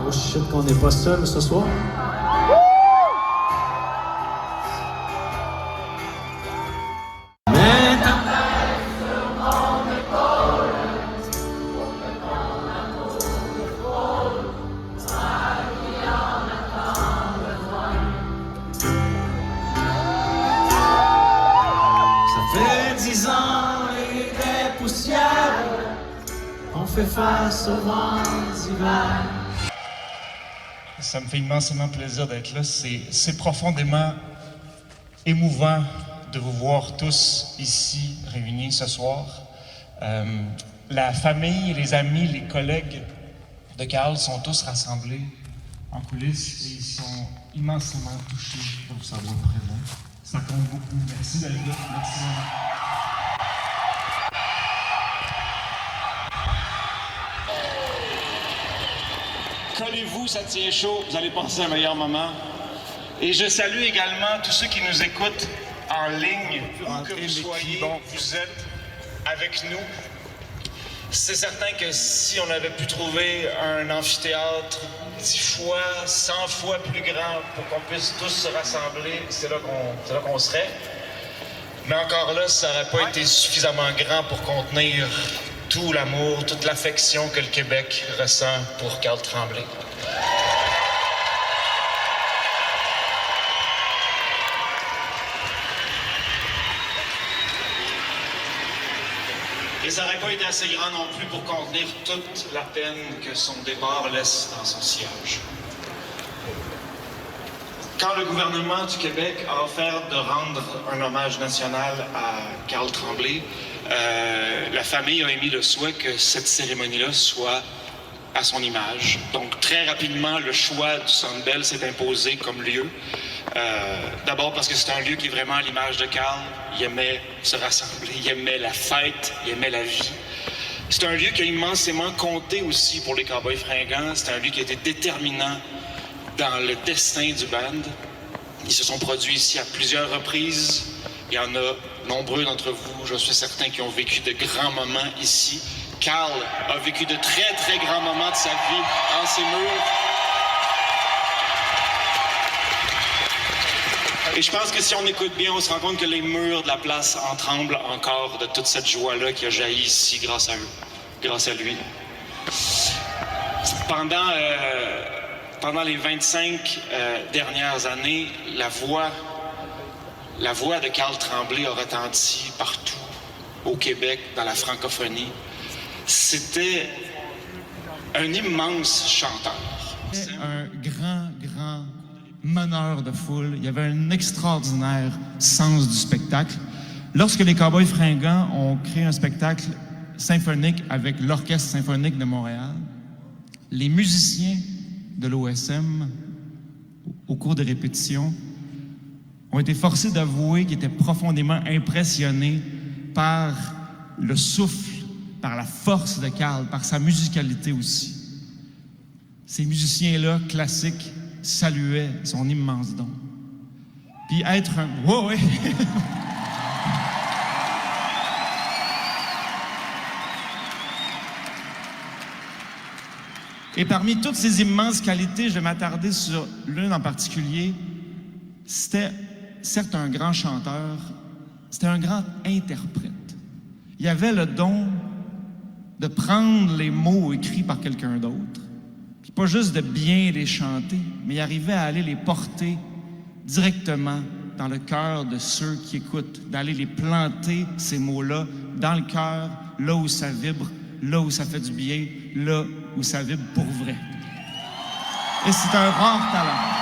Oh shit, qu'on n'est pas seul ce soir. Ça fait 10 ans et des poussières, on fait face au vent d'hiver. Ça me fait immensément plaisir d'être là. C'est profondément émouvant de vous voir tous ici réunis ce soir. La famille, les amis, les collègues de Carl sont tous rassemblés en coulisses et ils sont immensément touchés de vous savoir présent. Ça compte beaucoup. Merci d'être là. Merci. Collez-vous, ça tient chaud, vous allez passer un meilleur moment. Et je salue également tous ceux qui nous écoutent en ligne, où que vous soyez, vous êtes avec nous. C'est certain que si on avait pu trouver un amphithéâtre 10 fois, 100 fois plus grand pour qu'on puisse tous se rassembler, c'est là qu'on serait. Mais encore là, ça n'aurait pas été suffisamment grand pour contenir tout l'amour, toute l'affection que le Québec ressent pour Carl Tremblay. Et ça n'aurait pas été assez grand non plus pour contenir toute la peine que son départ laisse dans son sillage. Quand le gouvernement du Québec a offert de rendre un hommage national à Carl Tremblay, la famille a émis le souhait que cette cérémonie-là soit à son image. Donc très rapidement, le choix du Centre Bell s'est imposé comme lieu. D'abord parce que c'est un lieu qui est vraiment à l'image de Carl. Il aimait se rassembler, il aimait la fête, il aimait la vie. C'est un lieu qui a immensément compté aussi pour les Cowboys Fringants. C'est un lieu qui a été déterminant dans le destin du band. Ils se sont produits ici à plusieurs reprises. Il y en a nombreux d'entre vous, je suis certain, qui ont vécu de grands moments ici. Carl a vécu de très, très grands moments de sa vie dans ces murs. Et je pense que si on écoute bien, on se rend compte que les murs de la place en tremblent encore de toute cette joie-là qui a jailli ici grâce à eux, grâce à lui. Pendant les 25 dernières années, la voix de Carl Tremblay a retenti partout au Québec, dans la francophonie. C'était un immense chanteur. C'était un grand meneur de foule. Il y avait un extraordinaire sens du spectacle. Lorsque les Cowboys Fringants ont créé un spectacle symphonique avec l'Orchestre symphonique de Montréal, les musiciens de l'OSM, au cours des répétitions, ont été forcés d'avouer qu'ils étaient profondément impressionnés par le souffle, par la force de Carl, par sa musicalité aussi. Ces musiciens-là, classiques, saluaient son immense don. Puis être un... Ouais. Et parmi toutes ces immenses qualités, je vais m'attarder sur l'une en particulier. C'était certes un grand chanteur, c'était un grand interprète. Il avait le don de prendre les mots écrits par quelqu'un d'autre, puis pas juste de bien les chanter, mais il arrivait à aller les porter directement dans le cœur de ceux qui écoutent, d'aller les planter, ces mots-là, dans le cœur, là où ça vibre, là où ça fait du bien, là où ça vibre pour vrai. Et c'est un rare talent.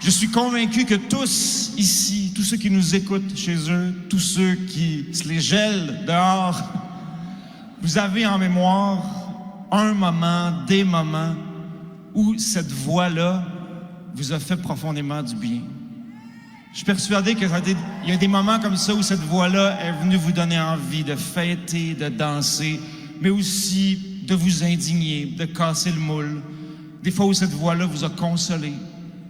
Je suis convaincu que tous ici, tous ceux qui nous écoutent chez eux, tous ceux qui se les gèlent dehors, vous avez en mémoire un moment, des moments où cette voix-là vous a fait profondément du bien. Je suis persuadé qu'il y a des moments comme ça où cette voix-là est venue vous donner envie de fêter, de danser, mais aussi de vous indigner, de casser le moule. Des fois où cette voix-là vous a consolé.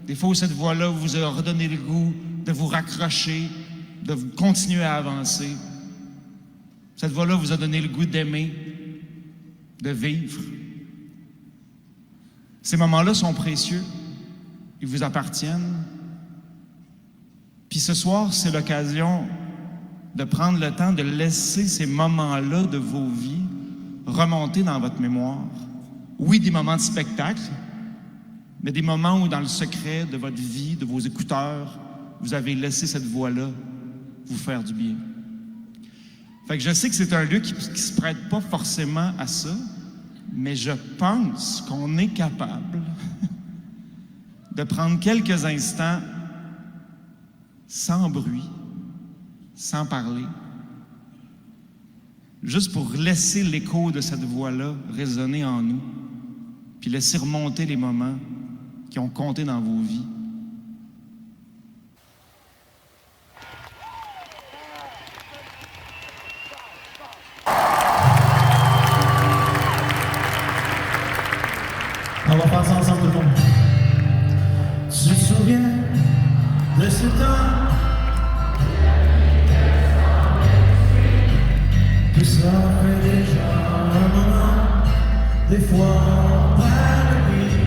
Des fois où cette voix-là vous a redonné le goût de vous raccrocher, de continuer à avancer. Cette voix-là vous a donné le goût d'aimer, de vivre. Ces moments-là sont précieux. Ils vous appartiennent. Puis ce soir, c'est l'occasion de prendre le temps de laisser ces moments-là de vos vies remonter dans votre mémoire. Oui, des moments de spectacle, mais des moments où, dans le secret de votre vie, de vos écouteurs, vous avez laissé cette voix-là vous faire du bien. Fait que je sais que c'est un lieu qui se prête pas forcément à ça, mais je pense qu'on est capable de prendre quelques instants sans bruit, sans parler, juste pour laisser l'écho de cette voix-là résonner en nous, puis laisser remonter les moments qui ont compté dans vos vies. On va faire ça ensemble tout le monde. Tu te souviens de ce temps? Tout ça fait déjà un moment. Des fois on perd la vie.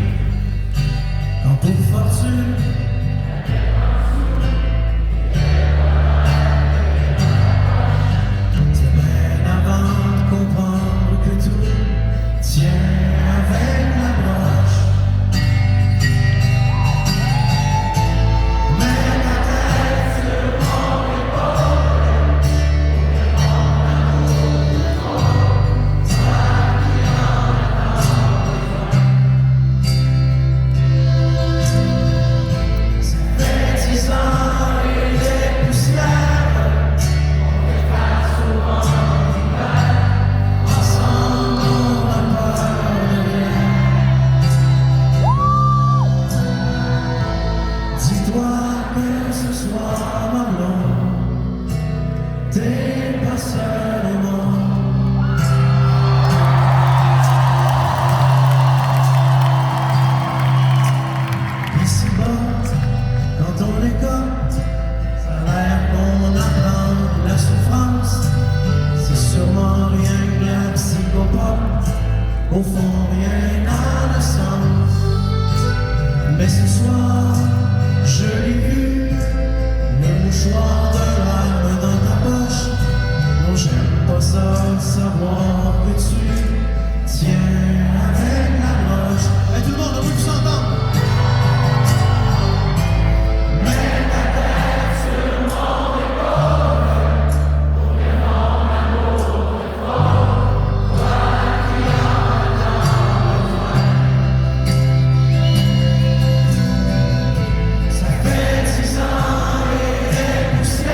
Quand pour fortune c'est bien avant de comprendre que tout tient avec la broche. Au fond, rien n'a de sens. Mais ce soir, je l'ai vu, le mouchoir de larmes dans ta poche. Non, j'aime pas ça, savoir que tu tiens avec la broche. Hey, tout le monde, on peut s'entendre. Mais ta tête sur mon épaule, pour que mon amour est fort, toi qui en ça fait 6 ans et des poussières.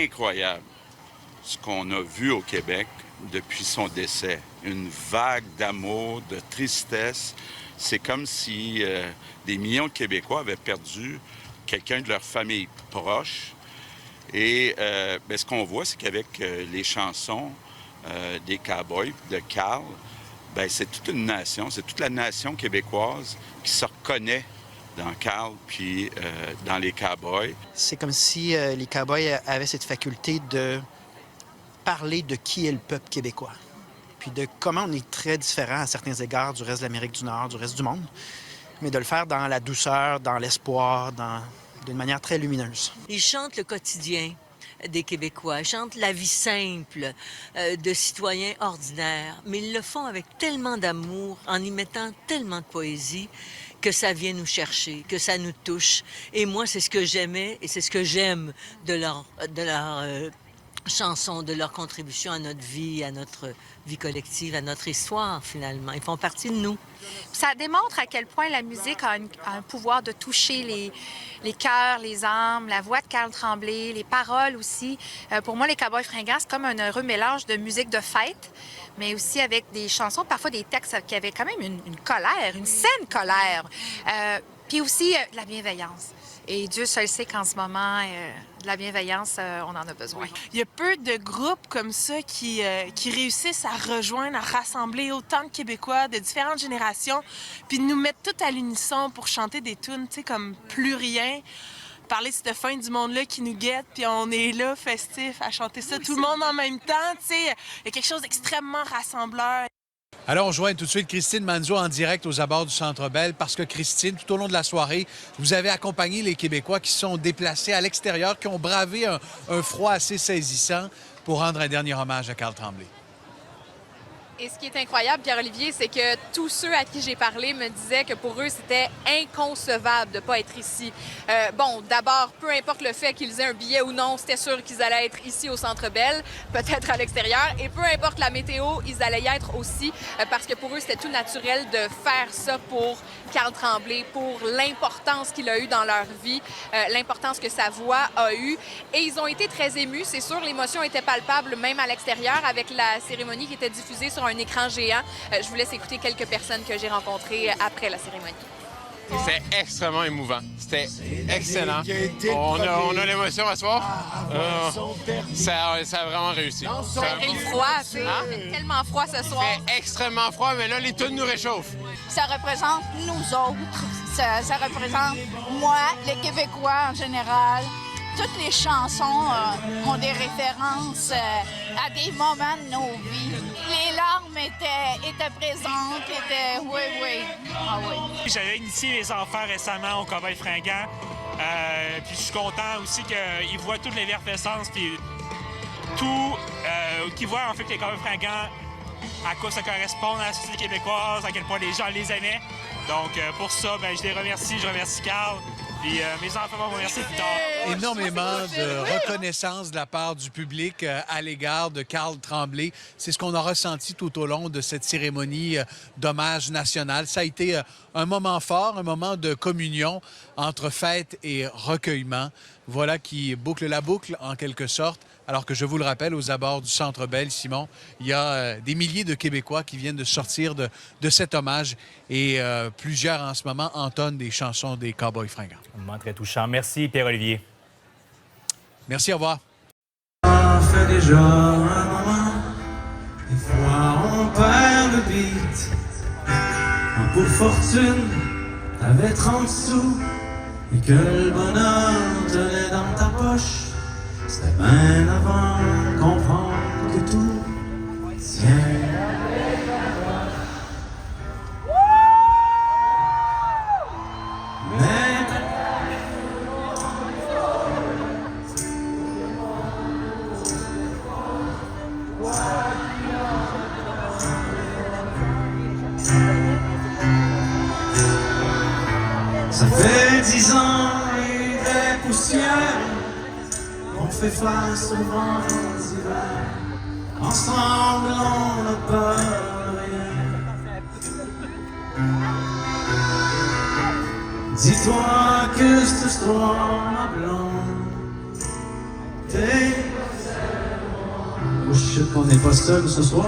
incroyable ce qu'on a vu au Québec depuis son décès. Une vague d'amour, de tristesse. C'est comme si des millions de Québécois avaient perdu quelqu'un de leur famille proche. Et ce qu'on voit, c'est qu'avec les chansons des Cowboys, de Carl, c'est toute une nation, c'est toute la nation québécoise qui se reconnaît dans Carl puis dans les Cowboys. C'est comme si les Cowboys avaient cette faculté de parler de qui est le peuple québécois, puis de comment on est très différent à certains égards du reste de l'Amérique du Nord, du reste du monde, mais de le faire dans la douceur, dans l'espoir, d'une manière très lumineuse. Ils chantent le quotidien des Québécois, ils chantent la vie simple de citoyens ordinaires, mais ils le font avec tellement d'amour, en y mettant tellement de poésie, que ça vient nous chercher, que ça nous touche. Et moi, c'est ce que j'aimais et c'est ce que j'aime de leur chansons, de leur contribution à notre vie collective, à notre histoire, finalement. Ils font partie de nous. Ça démontre à quel point la musique a un pouvoir de toucher les cœurs, les âmes, la voix de Carl Tremblay, les paroles aussi. Pour moi, les Cowboys fringants, c'est comme un heureux mélange de musique de fête, mais aussi avec des chansons, parfois des textes qui avaient quand même une colère, une saine colère. Puis aussi de la bienveillance. Et Dieu seul sait qu'en ce moment, de la bienveillance, on en a besoin. Il y a peu de groupes comme ça qui réussissent à rejoindre, à rassembler autant de Québécois de différentes générations, puis de nous mettre tous à l'unisson pour chanter des tunes, tu sais, comme Plus rien. Parler de cette fin du monde-là qui nous guette, puis on est là, festif, à chanter ça, tout le monde en même temps, tu sais. Il y a quelque chose d'extrêmement rassembleur. Alors, on joint tout de suite Christine Manzo en direct aux abords du Centre Bell parce que, Christine, tout au long de la soirée, vous avez accompagné les Québécois qui se sont déplacés à l'extérieur, qui ont bravé un froid assez saisissant pour rendre un dernier hommage à Carl Tremblay. Et ce qui est incroyable, Pierre-Olivier, c'est que tous ceux à qui j'ai parlé me disaient que pour eux, c'était inconcevable de ne pas être ici. D'abord, peu importe le fait qu'ils aient un billet ou non, c'était sûr qu'ils allaient être ici au Centre Bell, peut-être à l'extérieur. Et peu importe la météo, ils allaient y être aussi, parce que pour eux, c'était tout naturel de faire ça pour Carl Tremblay, pour l'importance qu'il a eue dans leur vie, l'importance que sa voix a eue. Et ils ont été très émus. C'est sûr, l'émotion était palpable même à l'extérieur avec la cérémonie qui était diffusée sur un écran géant. Je vous laisse écouter quelques personnes que j'ai rencontrées après la cérémonie. C'était extrêmement émouvant. C'était excellent. On a l'émotion à ce soir. Ça a vraiment réussi. Et le froid, tu sais. C'est tellement froid ce soir. Il fait extrêmement froid, mais là, les tunes nous réchauffent. Ça représente nous autres. Ça représente moi, les Québécois en général. Toutes les chansons ont des références à des moments de nos vies. Les larmes étaient présentes, oui. Ah oui. J'avais initié les enfants récemment au Cowboys fringants. Puis je suis content aussi qu'ils voient toute l'effervescence, puis tout, qu'ils voient en fait que les Cowboys fringants, à quoi ça correspond à la société québécoise, à quel point les gens les aimaient. Donc pour ça, je les remercie, je remercie Carl. Puis mes enfants vont me remercier plus tard. Énormément de reconnaissance de la part du public à l'égard de Carl Tremblay. C'est ce qu'on a ressenti tout au long de cette cérémonie d'hommage national. Ça a été un moment fort, un moment de communion entre fête et recueillement. Voilà qui boucle la boucle en quelque sorte. Alors que je vous le rappelle, aux abords du Centre Bell, Simon, il y a des milliers de Québécois qui viennent de sortir de cet hommage et plusieurs en ce moment entonnent des chansons des Cowboys fringants. Un moment très touchant. Merci, Pierre-Olivier. Merci, au revoir. Ça fait déjà un moment, des fois on perd le beat. Un coup de fortune, t'avais 30 sous, et que le bonheur tenait dans ta poche. C'était bien avant de comprendre que tout tient. Mais ça fait 10 ans et des poussières. On fait face au vent d'hiver. Ensemble, on n'a peur de rien. Dis-toi que cette histoire, ma blonde, t'es Oh shit, on n'est pas seul ce soir.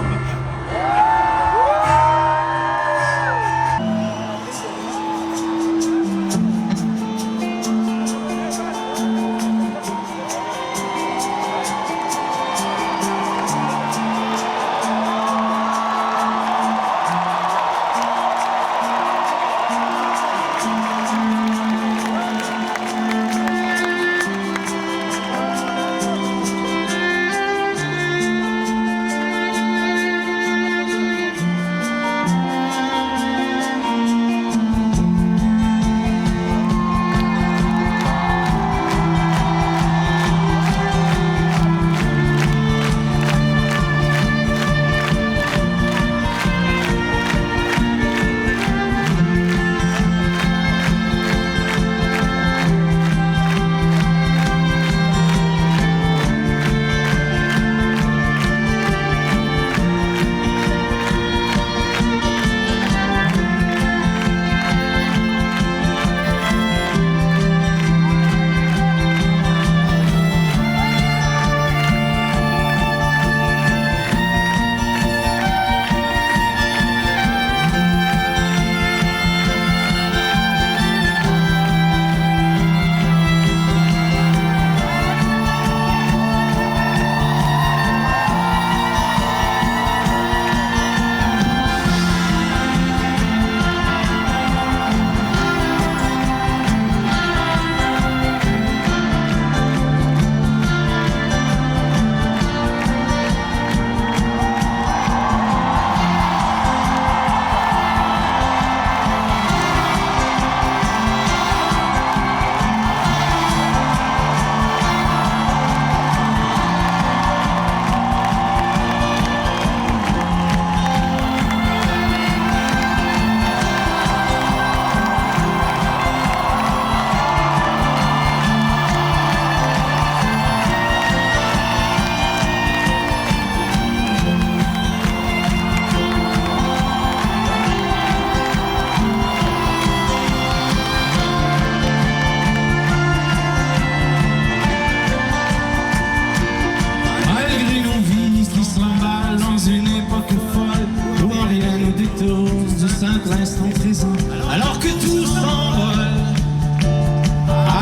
L'instant présent, alors que tout s'envole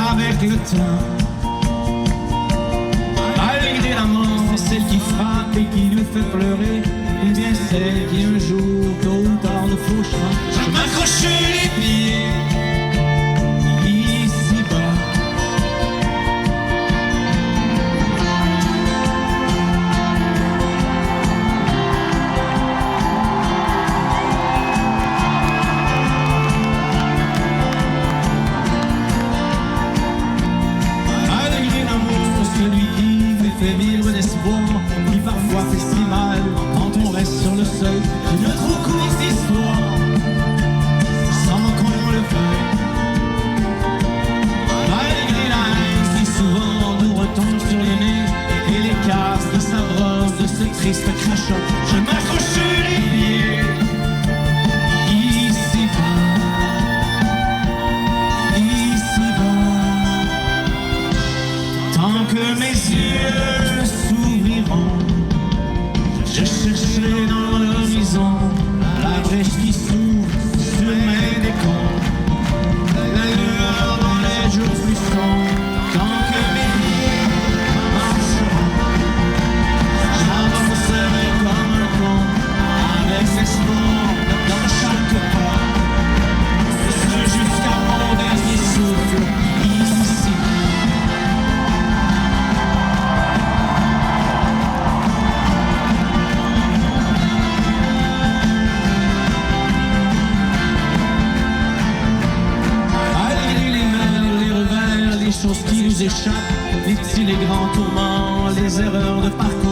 avec le temps. Malgré la mort, c'est celle qui frappe et qui nous fait pleurer, ou bien celle qui un jour, tôt ou tard, nous fauchera. Je m'accroche les pieds ici-bas. Celui qui fait vivre l'espoir, qui parfois fait si mal quand on reste sur le seuil d'une trop courte histoire, sans qu'on le veuille. Malgré la haine qui souvent nous retombe sur les nez et les casses qui s'abreuvent de ce triste crachat, je m'accroche les pieds ici-bas. Tant que mes yeux s'ouvriront, je chercherai dans l'horizon la brèche qui s'ouvre sur mes décombres, la lueur dans les jours plus sombres. Tant que mes pieds marcheront, j'avancerai comme un con, avec l'espoir dans chaque pas, ce jusqu'à mon dernier souffle ici. Les choses qui nous échappent, les petits, les grands tourments, les erreurs de parcours.